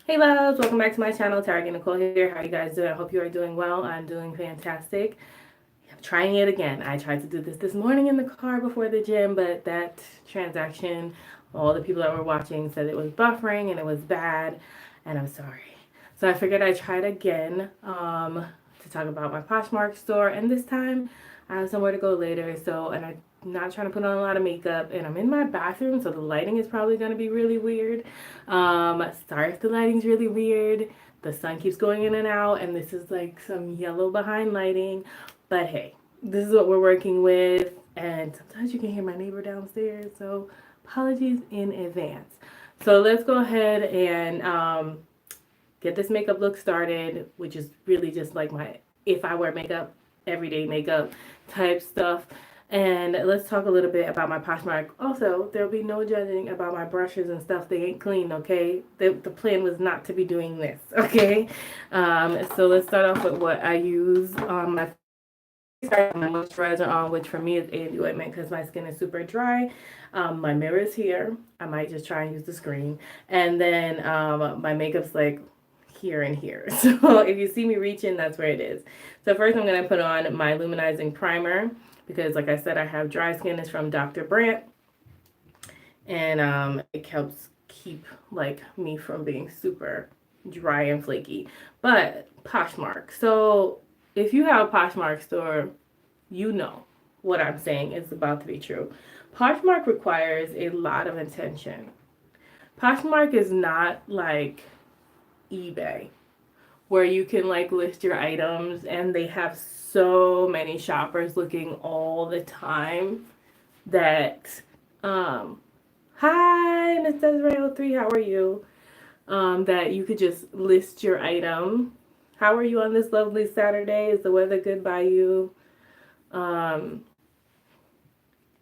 Hey loves, welcome back to my channel. Targaye Nicole here. How you guys doing? I hope you are doing well. I'm doing fantastic. I'm trying it again. I tried to do this morning in the car before the gym, but that transaction, all the people that were watching said it was buffering and it was bad, and I'm sorry. So I figured I'd try it again to talk about my Poshmark store, and this time I have somewhere to go later. So, and I'm not trying to put on a lot of makeup, and I'm in my bathroom, so the lighting is probably going to be really weird. Sorry if the lighting's really weird. The sun keeps going in and out, and this is like some yellow behind lighting. But hey, this is what we're working with, and sometimes you can hear my neighbor downstairs, so apologies in advance. So let's go ahead and get this makeup look started, which is really just like my if I wear makeup, everyday makeup type stuff. And let's talk a little bit about my Poshmark. Also, there'll be no judging about my brushes and stuff. They ain't clean, okay? The plan was not to be doing this, okay? So let's start off with what I use. My moisturizer on, which for me is A&D ointment because my skin is super dry. My mirror is here. I might just try and use the screen. And then my makeup's like here and here. So if you see me reaching, that's where it is. So first I'm going to put on my luminizing primer because like I said, I have dry skin. It's from Dr. Brandt. And it helps keep like me from being super dry and flaky. But Poshmark. So if you have a Poshmark store, you know what I'm saying is about to be true. Poshmark requires a lot of attention. Poshmark is not like eBay where you can like list your items and they have so many shoppers looking all the time that hi Miss Desiree 03, how are you? That you could just list your item. How are you on this lovely Saturday? Is the weather good by you? Um,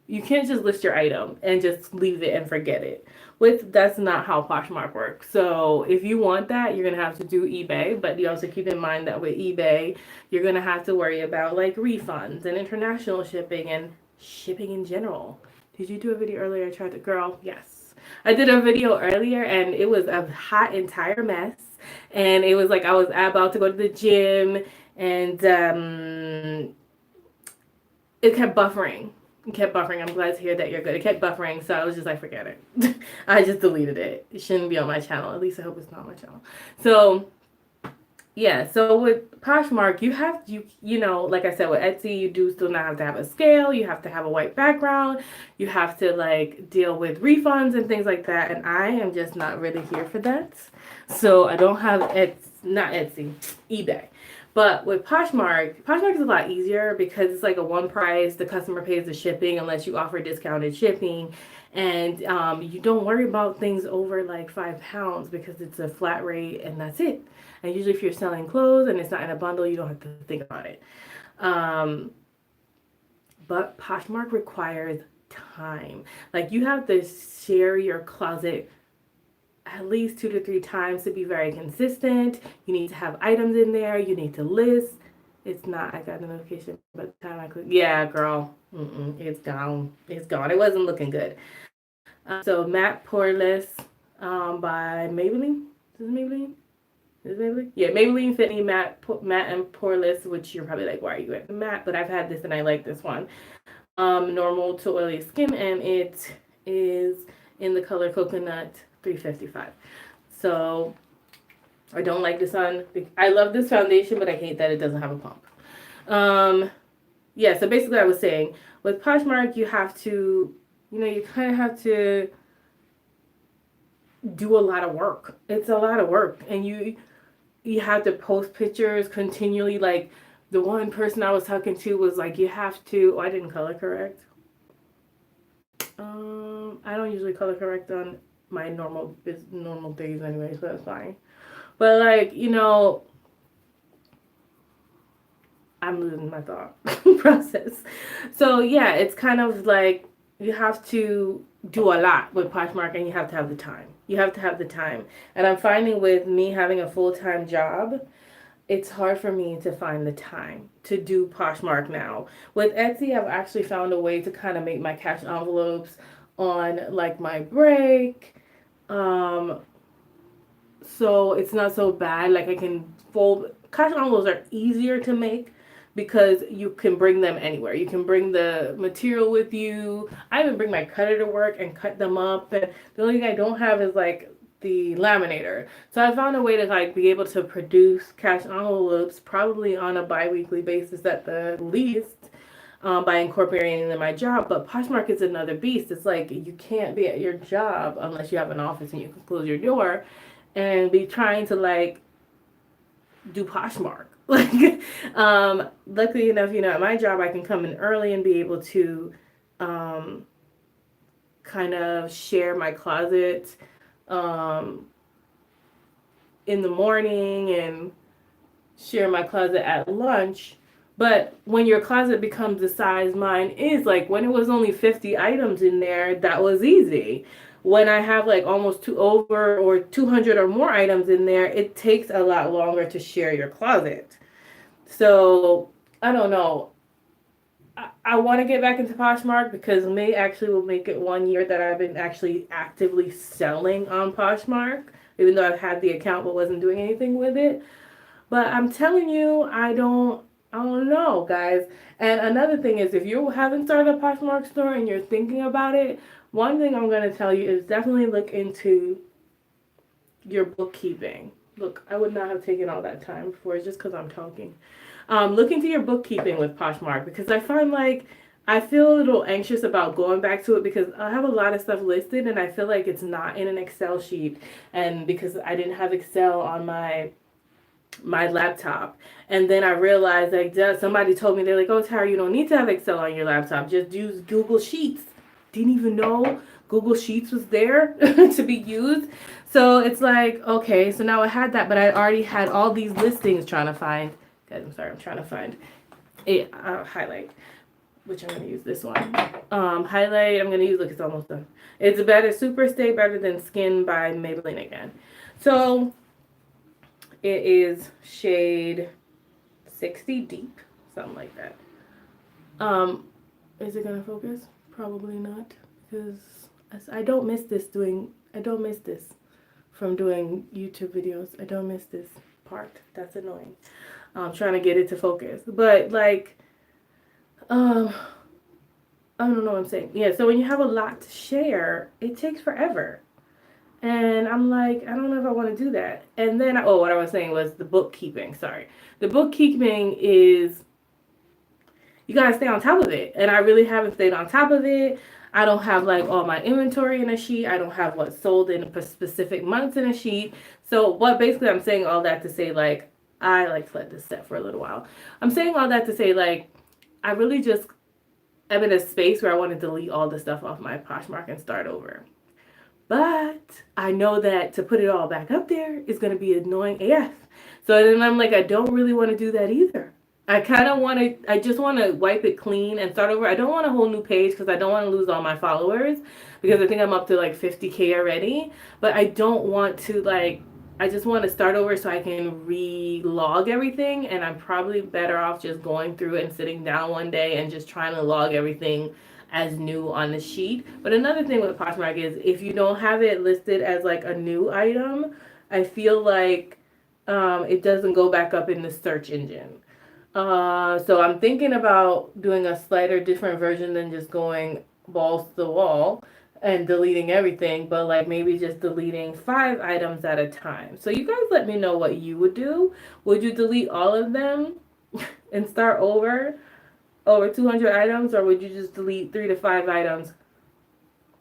you can't just list your item and just leave it and forget it. With that's not how Poshmark works. So if you want that, you're gonna have to do eBay. But you also keep in mind that with eBay, you're gonna have to worry about like refunds and international shipping and shipping in general. Did you do a video earlier? I tried to, girl. Yes, I did a video earlier, and it was a hot entire mess. And it was like I was about to go to the gym, and it kept buffering. It kept buffering. I'm glad to hear that you're good. It kept buffering, so I was just like, forget it. I just deleted it. It shouldn't be on my channel. At least I hope it's not on my channel. So yeah, so with Poshmark, you know, like I said, with Etsy, you do still not have to have a scale. You have to have a white background. You have to like deal with refunds and things like that. And I am just not really here for that. So I don't have not Etsy, eBay. But with Poshmark is a lot easier because it's like a one price. The customer pays the shipping unless you offer discounted shipping. And you don't worry about things over like £5 because it's a flat rate and that's it. And usually, if you're selling clothes and it's not in a bundle, you don't have to think about it. Um, but Poshmark requires time. Like, you have to share your closet at least 2 to 3 times to be very consistent. You need to have items in there. You need to list. It's not, I got the notification by the time I click. Yeah, girl. It's gone. It's gone. It wasn't looking good. So, Matte Poreless by Maybelline. Is it Maybelline? Is it Maybelline? Yeah, Maybelline Fit Me Matte and Poreless, which you're probably like, why are you at the matte? But I've had this and I like this one. Normal to oily skin, and it is in the color Coconut 355. So I don't like this on. I love this foundation, but I hate that it doesn't have a pump. Yeah, so basically I was saying, with Poshmark, you have to, you kind of have to do a lot of work. It's a lot of work, and you have to post pictures continually. Like the one person I was talking to was like, you have to. Oh, I didn't color correct. I don't usually color correct on my normal days anyway, so that's fine. But like, I'm losing my thought process. So yeah, it's kind of like you have to do a lot with Poshmark, and you have to have the time. You have to have the time. And I'm finding with me having a full-time job, it's hard for me to find the time to do Poshmark now. With Etsy, I've actually found a way to kind of make my cash envelopes on like my break. so it's not so bad. Like I can fold. Cash envelopes are easier to make because you can bring them anywhere. You can bring the material with you. I even bring my cutter to work and cut them up. And the only thing I don't have is like the laminator. So I found a way to like be able to produce cash envelopes probably on a bi-weekly basis at the least, by incorporating them in my job. But Poshmark is another beast. It's like you can't be at your job unless you have an office and you can close your door and be trying to like do Poshmark. Like, luckily enough, you know, at my job, I can come in early and be able to kind of share my closet in the morning and share my closet at lunch. But when your closet becomes the size mine is, like when it was only 50 items in there, that was easy. When I have like almost over or 200 or more items in there, it takes a lot longer to share your closet. So I don't know. I want to get back into Poshmark because May actually will make it 1 year that I've been actually actively selling on Poshmark, even though I've had the account but wasn't doing anything with it. But I'm telling you, I don't know, guys. And another thing is, if you haven't started a Poshmark store and you're thinking about it, one thing I'm going to tell you is definitely look into your bookkeeping. Look, I would not have taken all that time before. It's just because I'm talking. Look into your bookkeeping with Poshmark because I find like I feel a little anxious about going back to it because I have a lot of stuff listed and I feel like it's not in an Excel sheet, and because I didn't have Excel on my laptop. And then I realized like somebody told me, they're like, oh Tara, you don't need to have Excel on your laptop, just use Google Sheets. Didn't even know Google Sheets was there to be used. So it's like, okay, so now I had that, but I already had all these listings trying to find, guys, I'm sorry, I'm trying to find a highlight, which I'm going to use this one. Highlight, I'm going to use, look, it's almost done. It's better, Super Stay Better Than Skin by Maybelline again. So it is shade 60 deep, something like that. Is it gonna focus? Probably not, because I don't miss this from doing YouTube videos. I don't miss this part. That's annoying. I'm trying to get it to focus, but like, I don't know what I'm saying. Yeah, so when you have a lot to share, it takes forever. And I'm like, I don't know if I want to do that. And then, what I was saying was the bookkeeping. Sorry. The bookkeeping is, you got to stay on top of it. And I really haven't stayed on top of it. I don't have like all my inventory in a sheet. I don't have what's sold in specific months in a sheet. So basically I'm saying all that to say, like, I like to let this set for a little while. I'm saying all that to say, like, I really just am in a space where I want to delete all the stuff off my Poshmark and start over. But I know that to put it all back up there is going to be annoying AF. So then I'm like, I don't really want to do that either. I just want to wipe it clean and start over. I don't want a whole new page because I don't want to lose all my followers, because I think I'm up to like 50K already. But I don't want to I just want to start over so I can re-log everything. And I'm probably better off just going through it and sitting down one day and just trying to log everything as new on the sheet. But another thing with Poshmark is if you don't have it listed as like a new item, I feel like it doesn't go back up in the search engine. So I'm thinking about doing a slighter different version than just going balls to the wall and deleting everything, but like maybe just deleting 5 items at a time. So you guys let me know what you would do. Would you delete all of them and start over 200 items, or would you just delete 3 to 5 items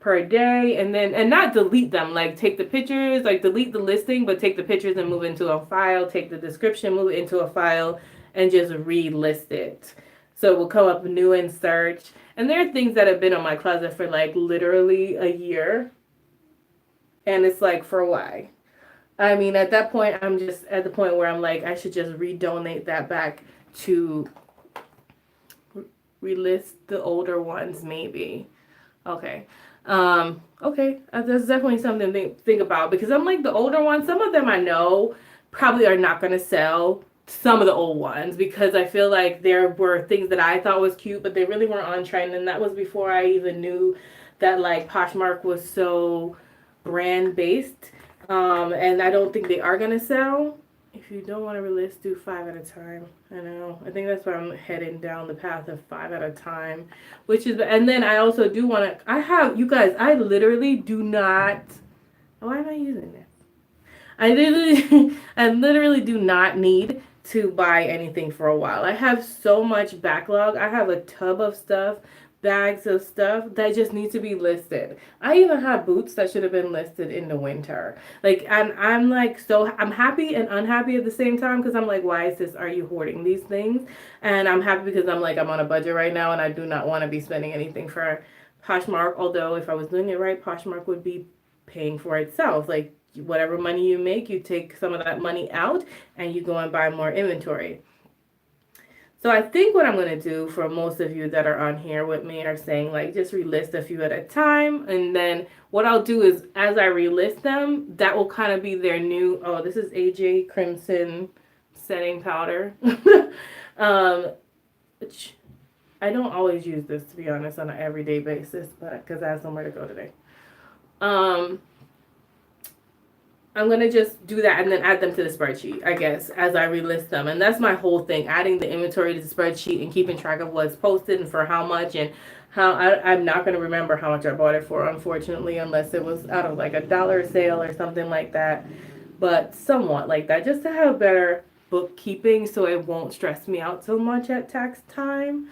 per day and not delete them, like take the pictures, like delete the listing, but take the pictures and move into a file, take the description, move it into a file, and just relist it. So it will come up new in search. And there are things that have been on my closet for like literally a year. And it's like, for why? I mean, at that point, I'm just at the point where I'm like, I should just redonate that back to relist the older ones, maybe. Okay. Okay. That's definitely something to think about, because I'm like, the older ones, some of them I know probably are not going to sell, some of the old ones, because I feel like there were things that I thought was cute, but they really weren't on trend. And that was before I even knew that like Poshmark was so brand based. And I don't think they are going to sell. If you don't want to relist, do 5 at a time. I know. I think that's why I'm heading down the path of 5 at a time, which is, and then I also do want to, I have, you guys, I literally do not, why am I using this? I literally do not need to buy anything for a while. I have so much backlog. I have a tub of stuff, bags of stuff that just need to be listed. I even have boots that should have been listed in the winter. Like, and I'm like, so I'm happy and unhappy at the same time because I'm like, why is this? Are you hoarding these things? And I'm happy because I'm like, I'm on a budget right now and I do not want to be spending anything for Poshmark. Although if I was doing it right, Poshmark would be paying for itself. Like, whatever money you make, you take some of that money out and you go and buy more inventory. So I think what I'm going to do for most of you that are on here with me are saying like just relist a few at a time. And then what I'll do is as I relist them, that will kind of be their new, oh, this is AJ Crimson setting powder. Which I don't always use this, to be honest, on an everyday basis, but because I have somewhere to go today. I'm going to just do that and then add them to the spreadsheet, I guess, as I relist them. And that's my whole thing, adding the inventory to the spreadsheet and keeping track of what's posted and for how much and how I'm not going to remember how much I bought it for, unfortunately, unless it was out of like a dollar sale or something like that. But somewhat like that, just to have better bookkeeping so it won't stress me out so much at tax time.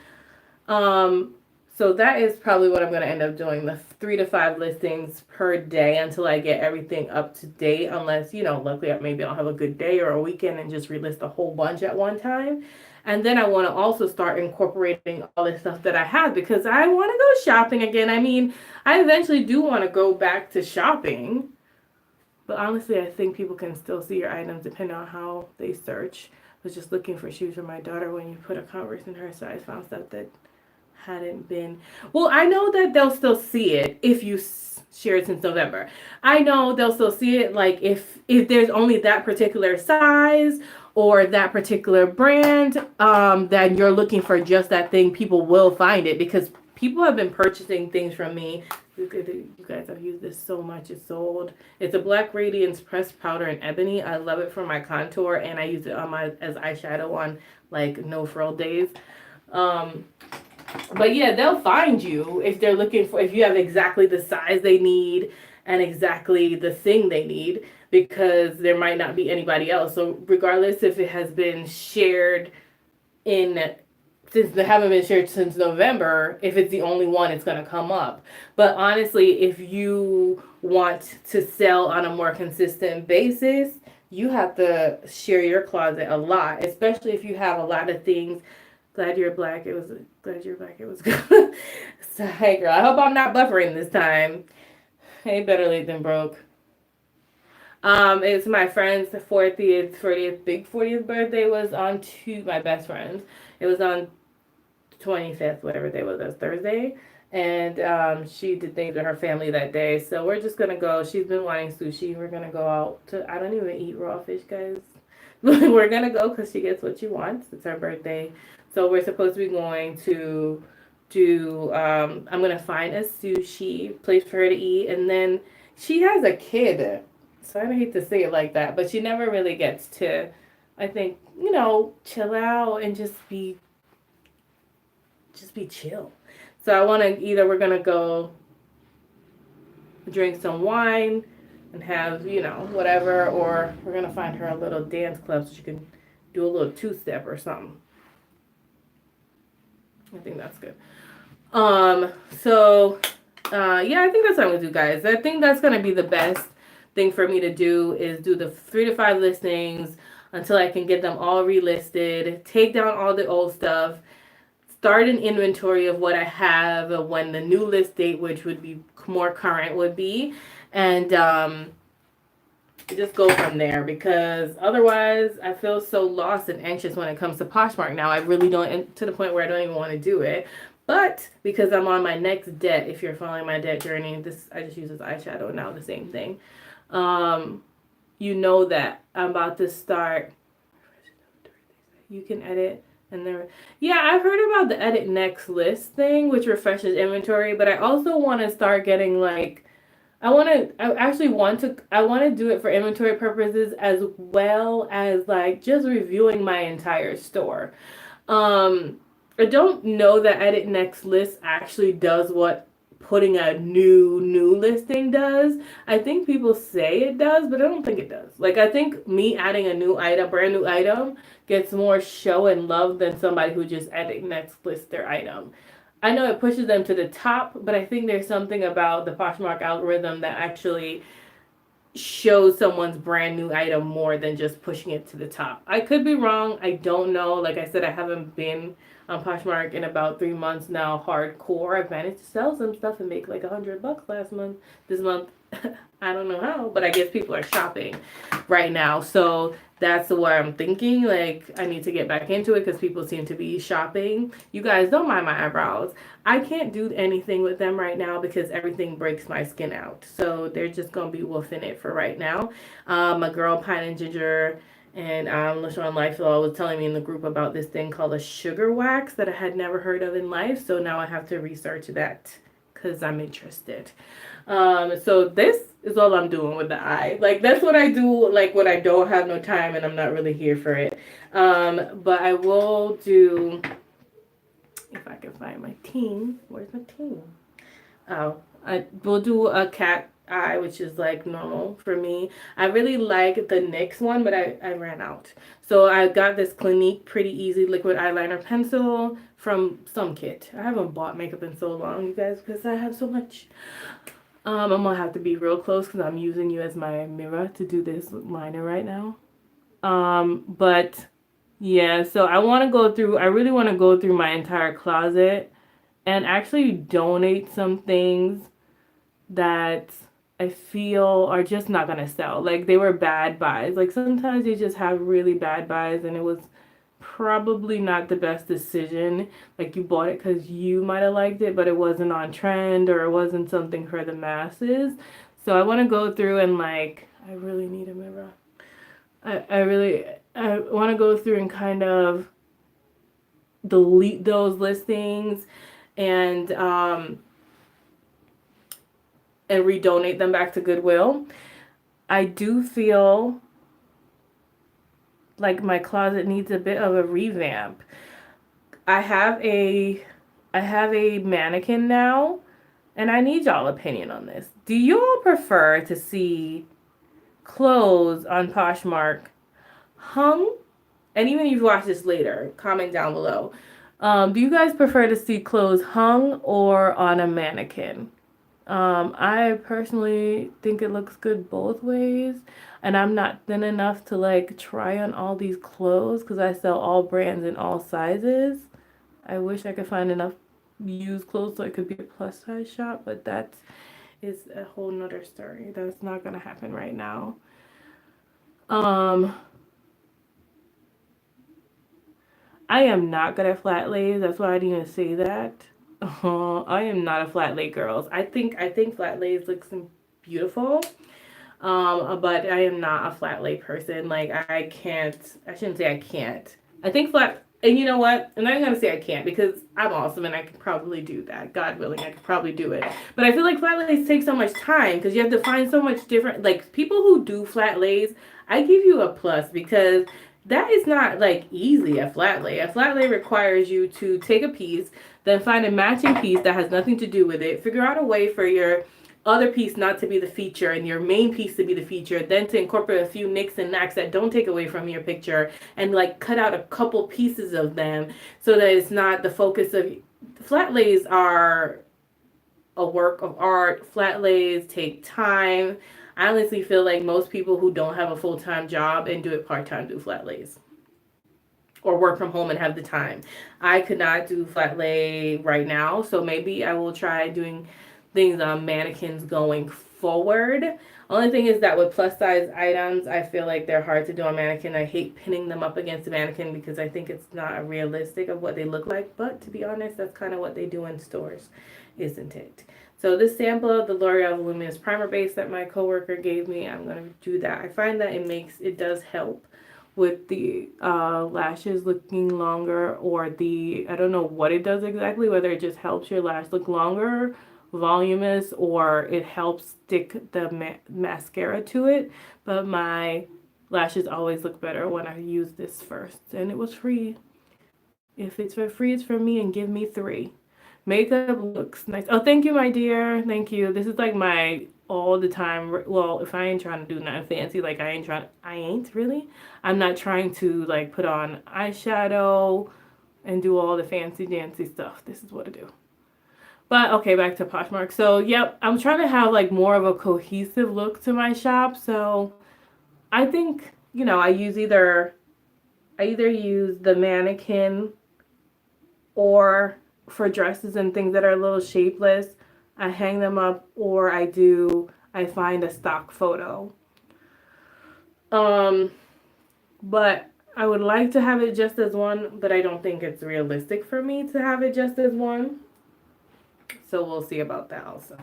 So that is probably what I'm going to end up doing, the 3 to 5 listings per day until I get everything up to date, unless, you know, luckily maybe I'll have a good day or a weekend and just relist a whole bunch at one time. And then I want to also start incorporating all the stuff that I have because I want to go shopping again. I mean, I eventually do want to go back to shopping, but honestly, I think people can still see your items depending on how they search. I was just looking for shoes for my daughter when you put a Converse in her size, found stuff that hadn't been, well, I know that they'll still see it if you share it since November. I know they'll still see it, like if there's only that particular size or that particular brand, that you're looking for just that thing, people will find it because people have been purchasing things from me. You guys, I've used this so much. It's sold. It's a Black Radiance pressed powder in ebony. I love it for my contour and I use it on my as eyeshadow on like no frill days. But yeah, they'll find you if they're looking for, if you have exactly the size they need and exactly the thing they need, because there might not be anybody else. So regardless if it has been shared since they haven't been shared since November, if it's the only one, it's going to come up. But honestly, if you want to sell on a more consistent basis, you have to share your closet a lot, especially if you have a lot of things. Glad you're black. It was good. So, hey girl, I hope I'm not buffering this time. Hey, better late than broke. It's my friend's 40th, big 40th birthday was on my best friend's. It was on 25th, whatever day was, Thursday. And she did things with her family that day. So we're just gonna go. She's been wanting sushi. We're gonna go out to, I don't even eat raw fish, guys. We're gonna go because she gets what she wants. It's her birthday. So we're supposed to be going to do, I'm going to find a sushi place for her to eat. And then she has a kid. So I don't hate to say it like that, but she never really gets to, I think, you know, chill out and just be chill. So I want to, either we're going to go drink some wine and have, you know, whatever, or we're going to find her a little dance club so she can do a little two-step or something. I think that's good. Yeah, I think that's what I'm gonna do, guys. I think that's gonna be the best thing for me to do is do the 3 to 5 listings until I can get them all relisted, take down all the old stuff, start an inventory of what I have when the new list date, which would be more current, would be, and just go from there, because otherwise I feel so lost and anxious when it comes to Poshmark now. I really don't, to the point where I don't even want to do it. But because I'm on my next debt, if you're following my debt journey, this, I just use this eyeshadow now, the same thing. You know that I'm about to start. You can edit. And there, yeah, I've heard about the edit next list thing, which refreshes inventory, but I also want to start getting like, I want to do it for inventory purposes as well as like just reviewing my entire store. Um, I don't know that edit next list actually does what putting a new listing does. I think people say it does, but I don't think it does. Like I think me adding a new item, brand new item, gets more show and love than somebody who just edit next list their item. I know it pushes them to the top, but I think there's something about the Poshmark algorithm that actually shows someone's brand new item more than just pushing it to the top. I could be wrong. I don't know. Like I said, I haven't been on Poshmark in about 3 months now, hardcore. I've managed to sell some stuff and make like $100 last month. This month, I don't know how, but I guess people are shopping right now. So that's what I'm thinking. Like, I need to get back into it because people seem to be shopping. You guys don't mind my eyebrows. I can't do anything with them right now because everything breaks my skin out. So they're just going to be woofing it for right now. My girl, Pine and Ginger, and LaShawn Lifelaw was telling me in the group about this thing called a sugar wax that I had never heard of in life. So now I have to research that because I'm interested. So this is all I'm doing with the eye. Like that's what I do like when I don't have no time and I'm not really here for it. But I will do, if I can find my team. Where's my team? Oh, I will do a cat eye, which is like normal for me. I really like the NYX one, but I ran out. So I got this Clinique Pretty Easy liquid eyeliner pencil from some kit. I haven't bought makeup in so long, you guys, because I have so much. I'm gonna have to be real close because I'm using you as my mirror to do this liner right now. But yeah, so I really want to go through my entire closet and actually donate some things that I feel are just not gonna sell. Like they were bad buys. Like sometimes you just have really bad buys and it was probably not the best decision. Like you bought it because you might have liked it, but it wasn't on trend or it wasn't something for the masses. So I want to go through and like, I really need a mirror. I want to go through and kind of delete those listings and redonate them back to Goodwill. I do feel like my closet needs a bit of a revamp. I have a mannequin now, and I need y'all opinion on this. Do y'all prefer to see clothes on Poshmark hung? And even if you watch this later, comment down below. Do you guys prefer to see clothes hung or on a mannequin? I personally think it looks good both ways, and I'm not thin enough to like try on all these clothes because I sell all brands in all sizes. I wish I could find enough used clothes so it could be a plus size shop, but that is a whole nother story. That's not gonna happen right now. I am not good at flat lays. That's why I didn't even say that. I am not a flat lay girls. I think flat lays looks beautiful. But I am not a flat lay person. Like I can't. I shouldn't say I can't. I think flat. And you know what? I'm not gonna say I can't because I'm awesome and I can probably do that. God willing, I could probably do it. But I feel like flat lays take so much time because you have to find so much different. Like people who do flat lays, I give you a plus because that is not like easy. A flat lay. A flat lay requires you to take a piece, then find a matching piece that has nothing to do with it. Figure out a way for your other piece not to be the feature and your main piece to be the feature, then to incorporate a few nicks and knacks that don't take away from your picture and like cut out a couple pieces of them so that it's not the focus of. Flat lays are a work of art. Flat lays take time. I honestly feel like most people who don't have a full-time job and do it part-time do flat lays or work from home and have the time. I could not do flat lay right now, so maybe I will try doing things on mannequins going forward. Only thing is that with plus size items, I feel like they're hard to do on mannequin. I hate pinning them up against a mannequin because I think it's not realistic of what they look like. But to be honest, that's kind of what they do in stores, isn't it? So this sample of the L'Oreal Voluminous Primer Base that my coworker gave me, I'm going to do that. I find that it does help with the lashes looking longer, or I don't know what it does exactly, whether it just helps your lash look longer voluminous or it helps stick the mascara to it. But my lashes always look better when I use this first. And it was free. If it's for free, it's for me, and give me 3. Makeup looks nice. Oh, thank you, my dear. Thank you. This is like my all the time. Well, if I ain't trying to do nothing fancy, like I ain't really. I'm not trying to like put on eyeshadow and do all the fancy dancy stuff. This is what I do. But okay, back to Poshmark. So, yep, I'm trying to have like more of a cohesive look to my shop. So, I think, I either use the mannequin, or for dresses and things that are a little shapeless, I hang them up, or I find a stock photo. But I would like to have it just as one, but I don't think it's realistic for me to have it just as one. So we'll see about that also.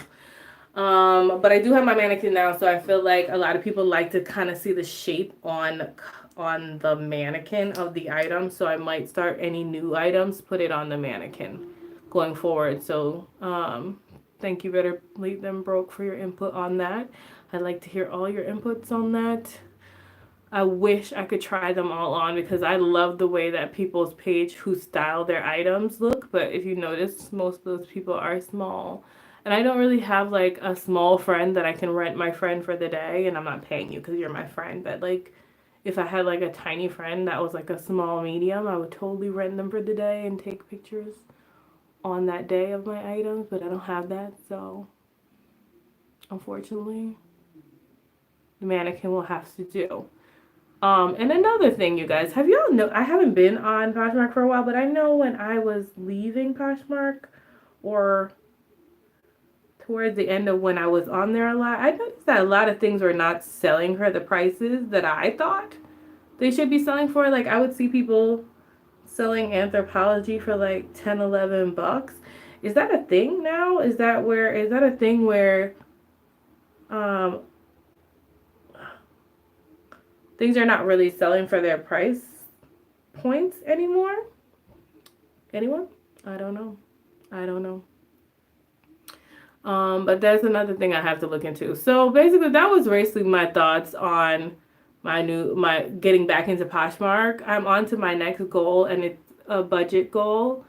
But I do have my mannequin now, so I feel like a lot of people like to kind of see the shape on the mannequin of the item. So I might start any new items, put it on the mannequin going forward. So thank you, Better Late Than Broke, for your input on that. I'd like to hear all your inputs on that. I wish I could try them all on because I love the way that people's page who style their items look. But if you notice, most of those people are small. And I don't really have like a small friend that I can rent my friend for the day. And I'm not paying you because you're my friend. But like if I had like a tiny friend that was like a small medium, I would totally rent them for the day and take pictures on that day of my items. But I don't have that. So unfortunately, the mannequin will have to do. And another thing, you guys, have y'all know, I haven't been on Poshmark for a while, but I know when I was leaving Poshmark, or towards the end of when I was on there a lot, I noticed that a lot of things were not selling for the prices that I thought they should be selling for. Like, I would see people selling Anthropologie for like 10, $11. Is that a thing now? Is that a thing where, things are not really selling for their price points anymore? Anyone? I don't know. But that's another thing I have to look into. So basically, that was basically my thoughts on my getting back into Poshmark. I'm on to my next goal, and it's a budget goal.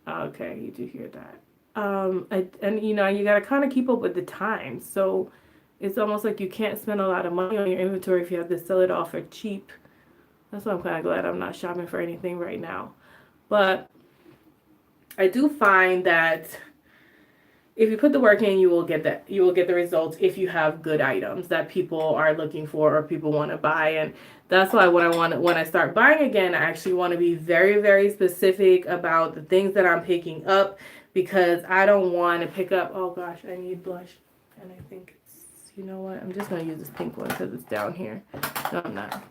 Okay, you do hear that. You gotta kind of keep up with the times. So it's almost like you can't spend a lot of money on your inventory if you have to sell it off for cheap. That's why I'm kind of glad I'm not shopping for anything right now. But I do find that if you put the work in, you will get the results if you have good items that people are looking for or people want to buy. And that's why when I start buying again, I actually want to be very, very specific about the things that I'm picking up, because I don't want to pick up, oh gosh, I need blush. And I think you know what? I'm just going to use this pink one because it's down here. No, I'm not.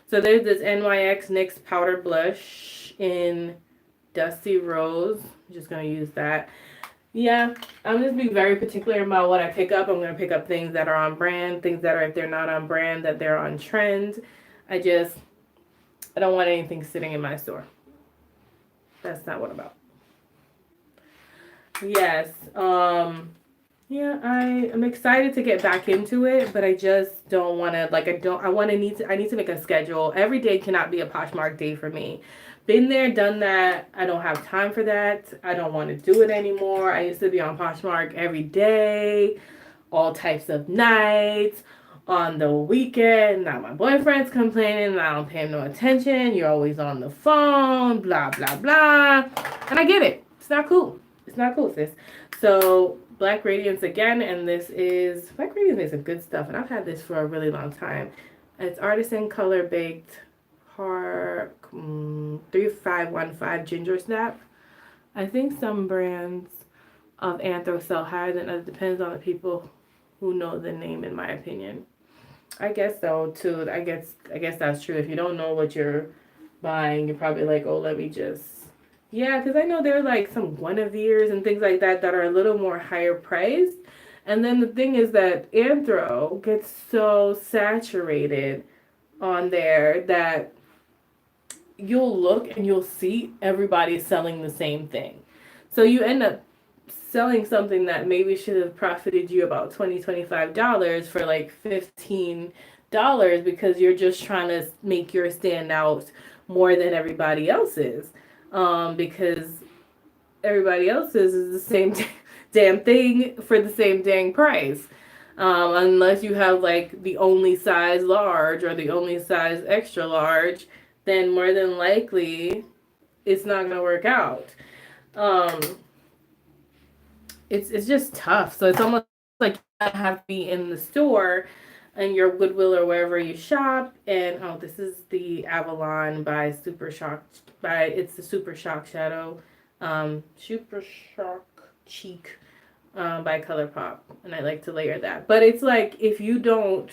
So there's this NYX powder blush in Dusty Rose. I'm just going to use that. Yeah, I'm just being very particular about what I pick up. I'm going to pick up things that are on brand, things that are, if they're not on brand, that they're on trend. I don't want anything sitting in my store. That's not what I'm about. Yes, yeah, I am excited to get back into it, but I just don't want to, I need to make a schedule. Every day cannot be a Poshmark day for me. Been there, done that. I don't have time for that. I don't want to do it anymore. I used to be on Poshmark every day, all types of nights, on the weekend. Now my boyfriend's complaining, I don't pay him no attention. You're always on the phone, blah, blah, blah. And I get it. It's not cool. It's not cool, sis. So Black Radiance again, and Black Radiance makes some good stuff, and I've had this for a really long time. It's Artisan Color Baked Park 3515 Ginger Snap. I think some brands of Anthro sell higher than others. Depends on the people who know the name, in my opinion. I guess so too. I guess that's true. If you don't know what you're buying, you're probably like, oh, let me just. Yeah, because I know there are like some Guinevere's and things like that are a little more higher priced. And then the thing is that Anthro gets so saturated on there that you'll look and you'll see everybody selling the same thing. So you end up selling something that maybe should have profited you about $25 for like $15 because you're just trying to make yours stand out more than everybody else's. Because everybody else's is the same damn thing for the same dang price. Unless you have like the only size large or the only size extra large, then more than likely it's not gonna work out. Um, it's just tough. So it's almost like you have to be in the store and your Goodwill or wherever you shop. And oh, this is the Avalon by Super Shock it's the Super Shock Shadow, Super Shock Cheek, by ColourPop, and I like to layer that. But it's like if you don't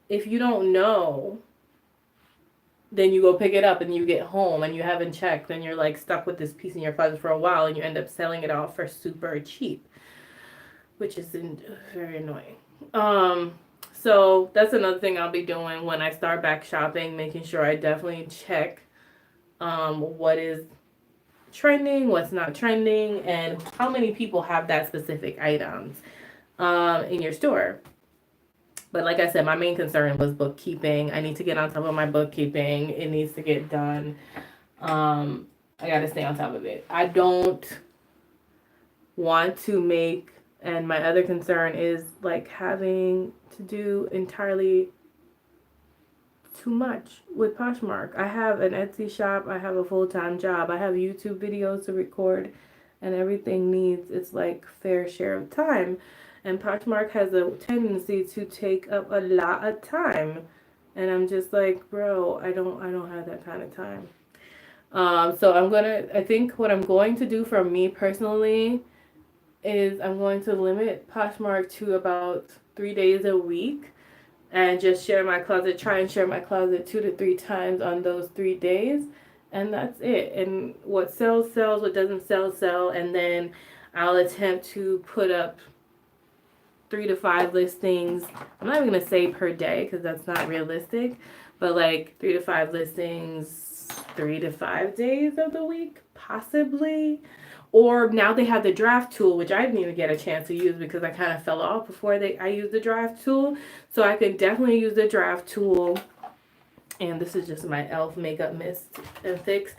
know, then you go pick it up and you get home and you haven't checked and you're like stuck with this piece in your closet for a while and you end up selling it off for super cheap, which is very annoying. So that's another thing I'll be doing when I start back shopping, making sure I definitely check what is trending, what's not trending, and how many people have that specific items in your store. But like I said, my main concern was bookkeeping. I need to get on top of my bookkeeping. It needs to get done. I got to stay on top of it. I don't want to make, and my other concern is like having to do entirely too much with Poshmark. I have an Etsy shop. I have a full-time job. I have YouTube videos to record, and everything needs its like fair share of time. And Poshmark has a tendency to take up a lot of time. And I'm just like, bro, I don't have that kind of time. So I think what I'm going to do for me personally is I'm going to limit Poshmark to about 3 days a week and just share my closet, try and share my closet 2 to 3 times on those 3 days. And that's it. And what sells, sells. What doesn't sell, sell. And then I'll attempt to put up 3 to 5 listings. I'm not even gonna say per day because that's not realistic, but like 3 to 5 listings 3 to 5 days of the week, possibly. Or now they have the draft tool, which I didn't even get a chance to use because I kind of fell off before I used the draft tool. So I can definitely use the draft tool. And this is just my e.l.f. makeup mist and fix.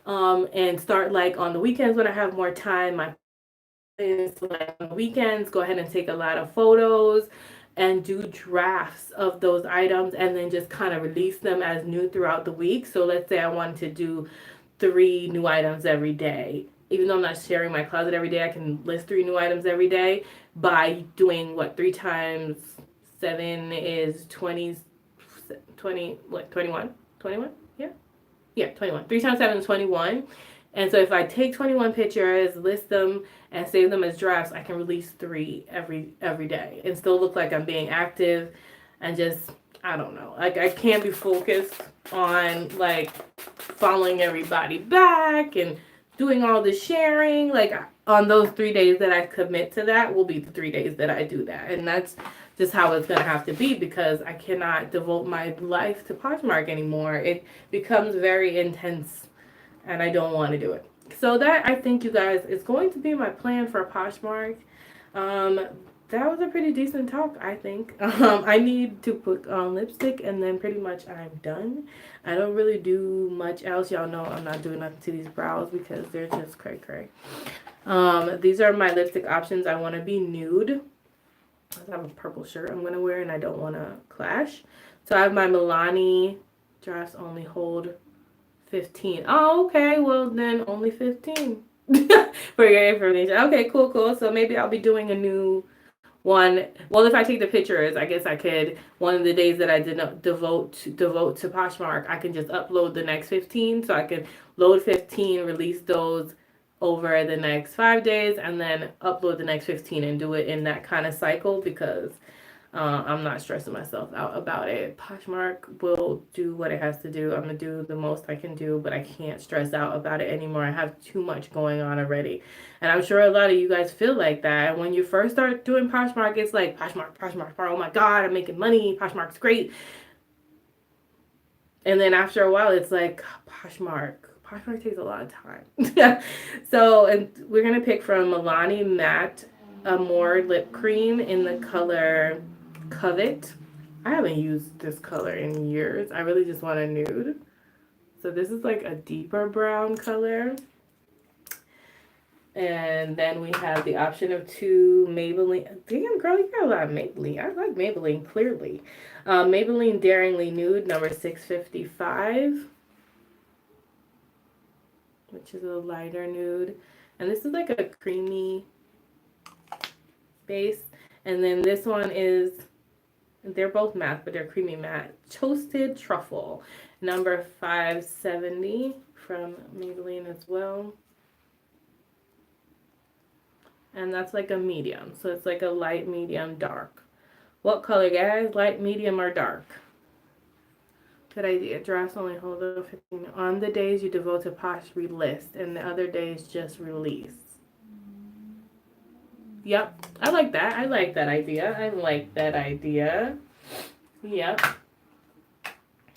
And start like on the weekends when I have more time. My is like on the weekends, go ahead and take a lot of photos and do drafts of those items and then just kind of release them as new throughout the week. So let's say I wanted to do 3 new items every day. Even though I'm not sharing my closet every day, I can list 3 new items every day by doing 3 times 7 is 20, 21? 21? Yeah, 21. 3 times 7 is 21. And so if I take 21 pictures, list them, and save them as drafts, I can release 3 every day and still look like I'm being active and just, I don't know. Like, I can't be focused on, like, following everybody back and doing all the sharing. Like, on those 3 days that I commit to that will be the 3 days that I do that. And that's just how it's going to have to be because I cannot devote my life to Poshmark anymore. It becomes very intense. And I don't want to do it. So that, I think, you guys, is going to be my plan for Poshmark. That was a pretty decent talk, I think. I need to put on lipstick and then pretty much I'm done. I don't really do much else. Y'all know I'm not doing nothing to these brows because they're just cray cray. These are my lipstick options. I want to be nude. I have a purple shirt I'm going to wear and I don't want to clash. So I have my Milani drafts only hold 15. Oh, okay. Well, then only 15 for your information. Okay, cool. So maybe I'll be doing a new one. Well, if I take the pictures, I guess I could. One of the days that I did not devote to Poshmark, I can just upload the next 15. So I can load 15, release those over the next 5 days, and then upload the next 15 and do it in that kind of cycle because I'm not stressing myself out about it. Poshmark will do what it has to do. I'm going to do the most I can do, but I can't stress out about it anymore. I have too much going on already. And I'm sure a lot of you guys feel like that. And when you first start doing Poshmark, it's like, Poshmark, oh my God, I'm making money. Poshmark's great. And then after a while, it's like, Poshmark, Poshmark takes a lot of time. So, and we're going to pick from Milani Matte Amore Lip Cream in the color Covet. I haven't used this color in years. I really just want a nude. So this is like a deeper brown color. And then we have the option of 2 Maybelline. Damn, girl, you got a lot of Maybelline. I like Maybelline, clearly. Maybelline Daringly Nude, number 655. Which is a lighter nude. And this is like a creamy base. And then this one is, they're both matte, but they're creamy matte. Toasted Truffle, number 570 from Maybelline as well. And that's like a medium. So it's like a light, medium, dark. What color, guys? Light, medium, or dark? Good idea. Drafts only hold up 15. On the days you devote to Posh, relist. And the other days just release. Yep. I like that. I like that idea. I like that idea. Yep.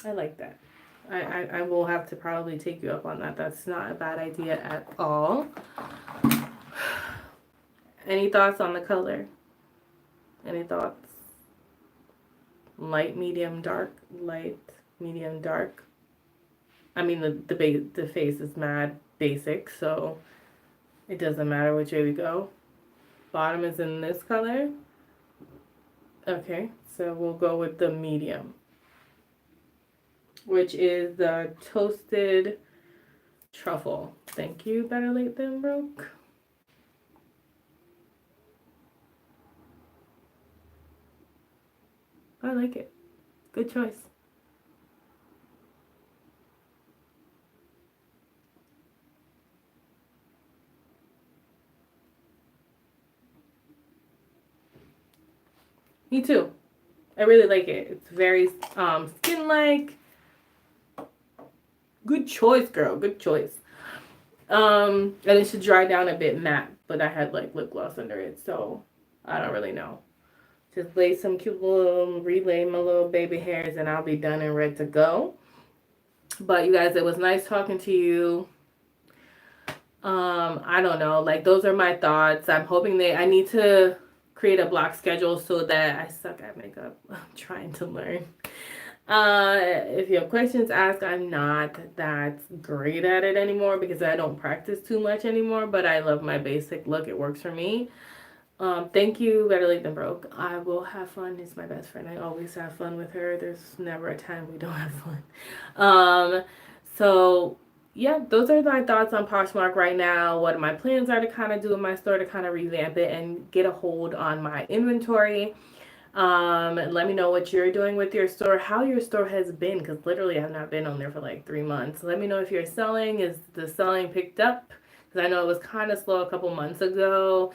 I like that. I will have to probably take you up on that. That's not a bad idea at all. Any thoughts on the color? Any thoughts? Light, medium, dark. Light, medium, dark. I mean, the face is mad basic, so it doesn't matter which way we go. Bottom is in this color. Okay, so we'll go with the medium, which is the Toasted Truffle. Thank you, better late than broke. I like it. Good choice. Me too. I really like it. It's very skin-like. Good choice, girl. Good choice. And it should dry down a bit matte, but I had like lip gloss under it, so I don't really know. Just lay some cute little, relay my little baby hairs, and I'll be done and ready to go. But you guys, it was nice talking to you. I don't know, like those are my thoughts. I'm hoping I need to create a block schedule so that I suck at makeup. I'm trying to learn. If you have questions, ask. I'm not that great at it anymore because I don't practice too much anymore, but I love my basic look. It works for me. Thank you, better late than broke. I will have fun. It's my best friend. I always have fun with her. There's never a time we don't have fun. So yeah, those are my thoughts on Poshmark right now. What my plans are to kind of do in my store to kind of revamp it and get a hold on my inventory. Let me know what you're doing with your store, how your store has been, because literally I've not been on there for like 3 months. Let me know if you're selling. Is the selling picked up? Because I know it was kind of slow a couple months ago.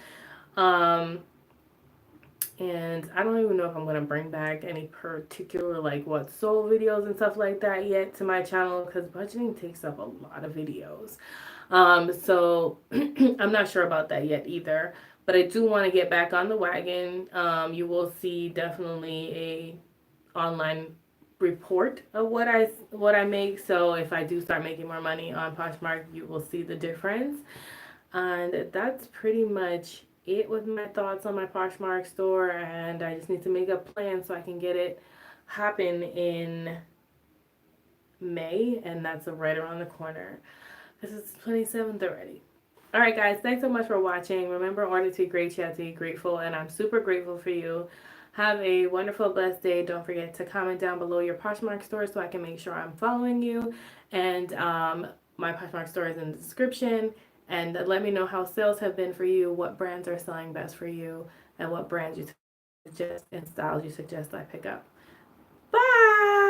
And I don't even know if I'm going to bring back any particular like what sold videos and stuff like that yet to my channel, because budgeting takes up a lot of videos. So I'm not sure about that yet either, but I do want to get back on the wagon. You will see definitely a online report of what I make. So if I do start making more money on Poshmark, you will see the difference. And that's pretty much it with my thoughts on my Poshmark store, and I just need to make a plan so I can get it happen in May, and that's right around the corner because it's 27th already. All right, guys, thanks so much for watching. Remember, order to be great, chat to be grateful, and I'm super grateful for you. Have a wonderful, blessed day. Don't forget to comment down below your Poshmark store so I can make sure I'm following you, and my Poshmark store is in the description. And let me know how sales have been for you, what brands are selling best for you, and what brands you suggest and styles you suggest I pick up. Bye!